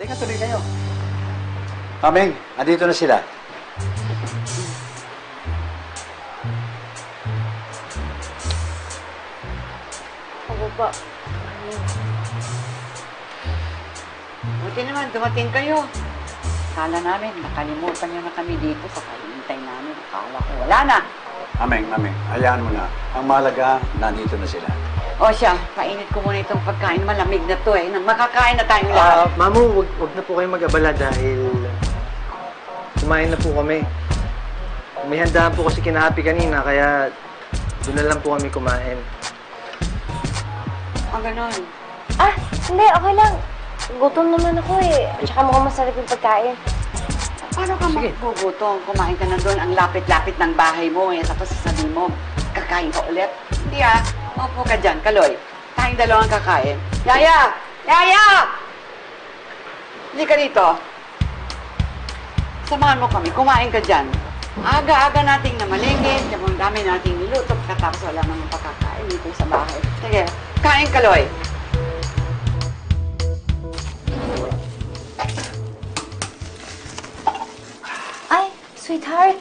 Halika, tuloy kayo. Aming, andito na sila. Ako pa. Buti naman, dumating kayo. Kala namin, nakalimutan niyo na kami dito sa kalintay namin. Akala ko, wala na. Aming, hayaan mo na. Ang mahalaga, nandito na sila. O siya, painit ko muna itong pagkain. Malamig na to eh. Nang makakain na tayong lahat. Mamu, wag na po kayong mag-abala dahil kumain na po kami. May handaan po kasi kinahapi kanina, kaya doon na lang po kami kumain. Ganon. Hindi, okay lang. Gutom naman ako eh. At saka mukhang masarap yung pagkain. Paano ka magugutom? Kumain ka na doon. Ang lapit-lapit ng bahay mo eh. Tapos sasabihin mo, kakain ka ulit. Hindi Opo ka dyan, Kaloy. Tayong dalawang kakain. Yaya! Yaya! Hindi ka dito. Samahan mo kami. Kumain ka dyan. Aga-aga nating namalingin. Ang dami nating niluto. Katapos wala namang pakakain dito sa bahay. Sige, kain, Kaloy. Ay, sweetheart.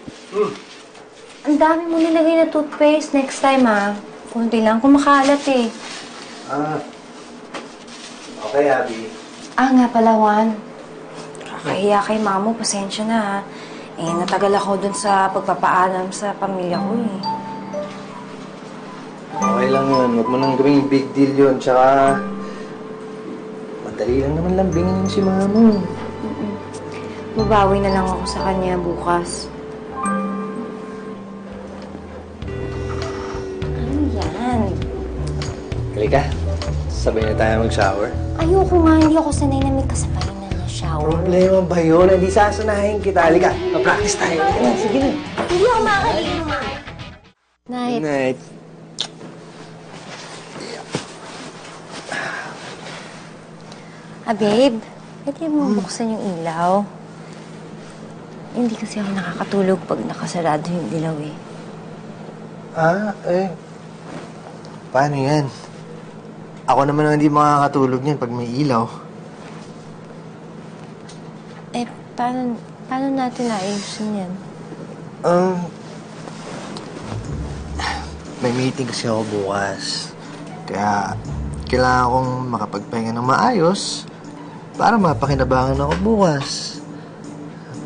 Ang dami mo nilagay na toothpaste. Next time, Kunti lang kumakalat eh. Okay, Abby. Nga pala, Juan. Kakahiya kay Mamo. Pasensya na, natagal ako dun sa pagpapaalam sa pamilya ko eh. Okay lang yun. Huwag mo nang gawing big deal yun. Tsaka, madali lang naman lambingin si Mamo. Babawi na lang ako sa kanya bukas. Halika, sabay na tayo mag-shower. Ayoko nga, hindi ako sanay na may kasabay na shower. Problema ba yun? Hindi sasanahin kita. Halika, mag-practice tayo. Sige na. Hindi ako makakalimutan. Night. Good night. Babe, pwede mo buksan yung ilaw? Hindi kasi ako nakakatulog pag nakasarado yung ilaw eh. Paano yan? Ako naman ang hindi makakatulog niyan pag may ilaw. Paano natin naayusin yan? May meeting kasi ako bukas. Kaya, kailangan akong makapagpahinga ng maayos para mapakinabangan ako bukas.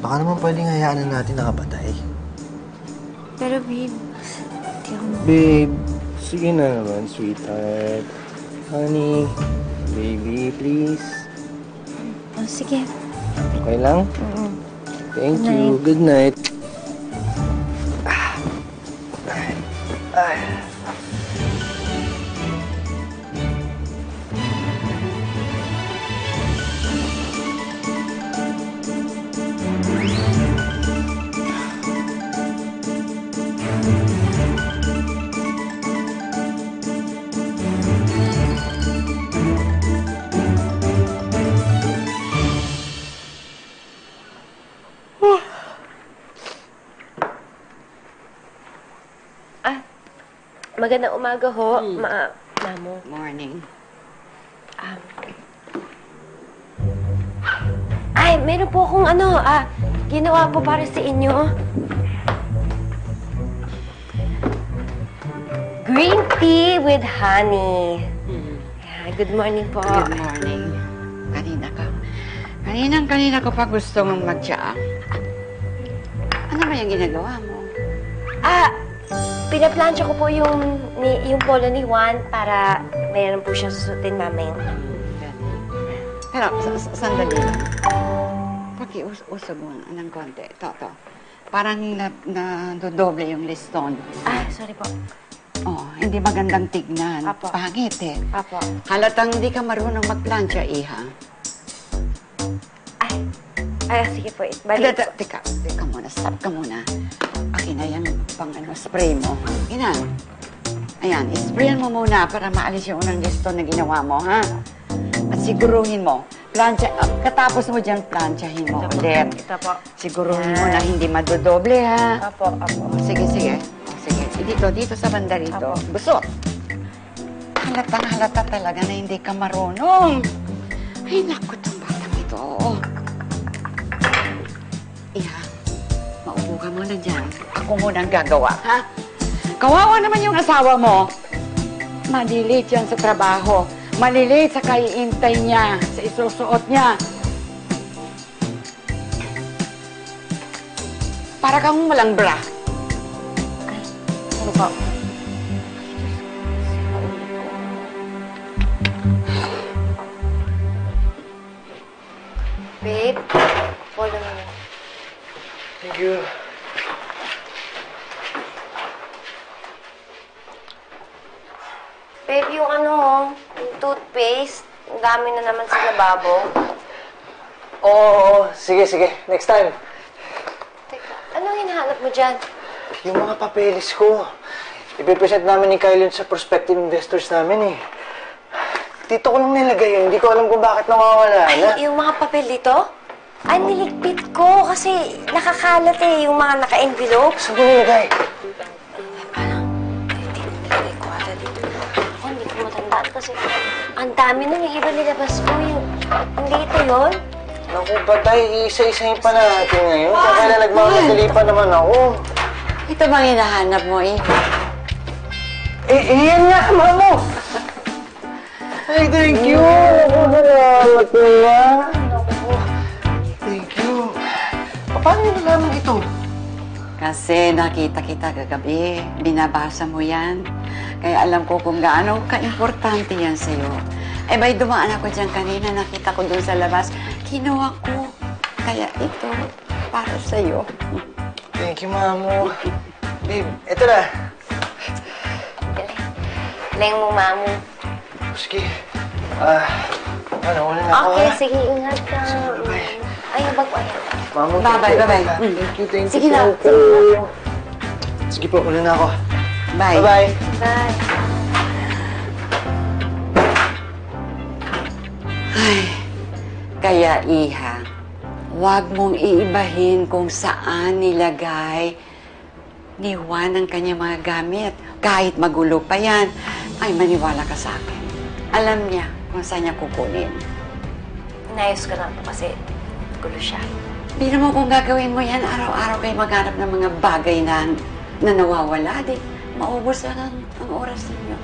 Baka naman pwedeng hayaan na natin nakapatay. Pero babe, Babe, sige na naman, sweetheart. Honey, baby, please. Sige. Okay lang? Thank you. Good night. Magandang umaga ho, Mamo. Morning. Meron po akong ginawa po para sa inyo. Green tea with honey. Good morning po. Good morning. Kanina ko pa gusto mong mag-tsaa. Ano ba yung ginagawa mo? Pinaplansya ko po yung polo ni Juan para mayroon po siyang susutin mamaya. Pero, sandali lang. Pakiusog mo ng konti. Ito. Parang nadodoble yung liston. Sorry po. Hindi magandang tignan. Apo. Pangit eh. Apo. Halatang hindi ka marunong magplansya, Iha. Sige po. Teka muna. Stop ka muna. Akin na yan spray mo. Ayan, sprayan mo muna para maalis yung unang liston na ginawa mo, ha? At siguruhin mo, katapos mo dyan, plansyahin mo ulit. Ito po. Siguruhin mo na hindi madodoble, ha? Apo. Sige. Sige. Dito sa banda rito. Busot. Halata talaga na hindi ka marunong. Ay, naku, itong batang ito. ako munang gagawa, ha? Kawawa naman yung asawa mo. Malilate yan sa trabaho. Malilate sa kaiintay niya, sa isusuot niya. Para kang walang bra. Ano ba? Babe, follow me. Thank you. Babe, yung yung toothpaste, ang dami na naman sa lababo. Oo, sige, sige. Next time. Teka, anong hinahanap mo dyan? Yung mga papeles ko, ipipresent namin ni Kyle yun sa prospective investors namin eh. Dito ko lang nilagay yun. Hindi ko alam kung bakit nawawala na. Ay, yung mga papel dito? Ay, niligpit ko kasi nakakalat eh, yung mga naka-envelope. Saan ko nilagay? Parang, nilagay ko ata dito. Ako, hindi ko matandaan kasi ang dami nun yung iba nilabas ko. Yung, hindi ito yun. Naku, patay. Isa-isahin pa natin ngayon. Kung kailan nagmamadali pa naman ako. Ito bang hinahanap mo, eh? Yan nga, mamo! Ay, thank you! Salamat naman! Thank you! Paano nyo nalaman ito? Kasi nakita kita kagabi, binabasa mo yan. Kaya alam ko kung gaano ka-importante yan sa'yo. Eh, may dumaan ako dyan kanina, nakita ko dun sa labas. Kinuha ko. Kaya ito, para sa'yo. Thank you, mamo. Babe, ito na. Galing mo, mamu. Sige. Una na ako, Okay, ha? sige, ingat ka. bye. Ay, yung bag ko, ayan. Mamo, Bye-bye, bye-bye. Thank you, thank you. Sige na. thank you. Sige po, una na ako. Bye. Bye-bye. Bye. Ay, kaya iha, huwag mong iibahin kung saan nilagay ni Juan ang kanyang mga gamit. Kahit magulo pa yan, ay maniwala ka sa akin. Alam niya kung saan niya kukunin. Inayos ko lang to kasi gulo siya. Biro mo kung gagawin mo yan, araw-araw kayo maghanap ng mga bagay na nawawala. Di, maubos lang ang oras ninyo.